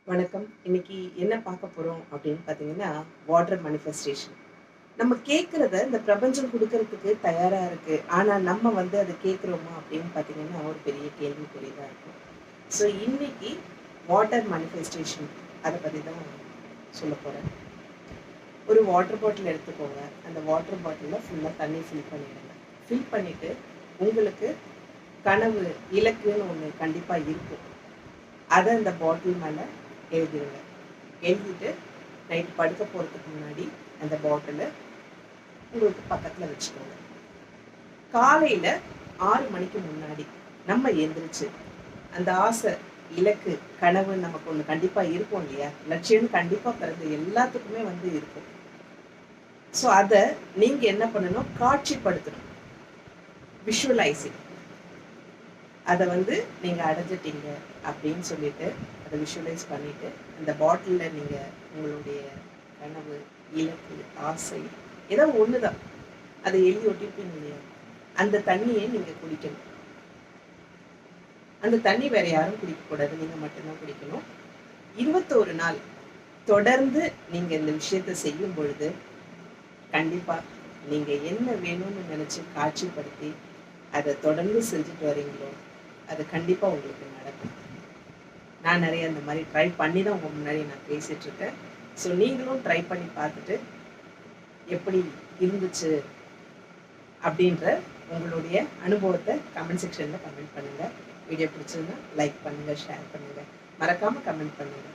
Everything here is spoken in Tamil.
வணக்கம். இன்னைக்கு என்ன பார்க்க போறோம் அப்படின்னு பார்த்தீங்கன்னா, வாட்டர் மேனிஃபெஸ்டேஷன். நம்ம கேட்கிறத இந்த பிரபஞ்சம் குடுக்கறதுக்கு தயாரா இருக்கு. ஆனா, நம்ம வந்து அத கேட்கிறோமா அப்படின்னு பார்த்தீங்கன்னா, ஒரு பெரிய கேள்விக்குறி தான் இருக்கும். ஸோ, இன்னைக்கு வாட்டர் மேனிஃபெஸ்டேஷன் அத பத்தி தான் சொல்லப் போறேன். ஒரு வாட்டர் பாட்டில் எடுத்துக்கோங்க. அந்த வாட்டர் பாட்டில்ல ஃபுல்லா தண்ணி ஃபில் பண்ணிடுங்க. ஃபில் பண்ணிட்டு, உங்களுக்கு கனவு, இலக்குன்னு ஒண்ணு கண்டிப்பா இருக்கும். அத அந்த பாட்டில் மேல எழுதிருங்க. எழுதிட்டு நைட் படுக்க போறதுக்கு முன்னாடி அந்த பாட்டில உங்களுக்கு பக்கத்துல வச்சுக்கோங்க. காலையில 6 மணிக்கு முன்னாடி நம்ம எந்திரிச்சு, அந்த ஆசை, இலக்கு, கனவுன்னு நமக்கு ஒண்ணு கண்டிப்பா இருக்கும் இல்லையா? லட்சியம்னு கண்டிப்பா பிறந்த எல்லாத்துக்குமே வந்து இருக்கும். ஸோ அத நீங்க என்ன பண்ணணும்? காட்சிப்படுத்தணும். விஷுவலைசிங். அத வந்து நீங்க அடைஞ்சிட்டீங்க அப்படின்னு சொல்லிட்டு, அத விஷுவலைஸ் பண்ணிட்டு, அந்த பாட்டில்ல நீங்க உங்களுடைய கனவு, இலக்கு, ஆசை ஏதோ ஒண்ணுதான். அத எழுதி ஒட்டியிருப்பீங்க இல்லையா? அந்த தண்ணிய நீங்க குடிக்கணும். அந்த தண்ணி வேற யாரும் குடிக்கக்கூடாது. நீங்க மட்டும் தான் குடிக்கணும். 21 நாள் தொடர்ந்து நீங்க இந்த விஷயத்த செய்யும் பொழுது, கண்டிப்பா நீங்க என்ன வேணும்னு நினைச்சு காட்சிப்படுத்தி, அத தொடர்ந்து செஞ்சுட்டு வரீங்களோ, அது கண்டிப்பா உங்களுக்கு நடக்கும். நான் நெறைய இந்த மாரி ட்ரை பண்ணி தான் உங்க முன்னாடி நான் பேசிட்டு இருக்கேன். ஸோ நீங்களும் ட்ரை பண்ணி பார்த்துட்டு, எப்படி இருந்துச்சு அப்படின்ற உங்களுடைய அனுபவத்த கமெண்ட் செக்ஷன்ல கமெண்ட் பண்ணுங்க. வீடியோ பிடிச்சிருந்தா லைக் பண்ணுங்க, ஷேர் பண்ணுங்க. மறக்காம கமெண்ட் பண்ணுங்க.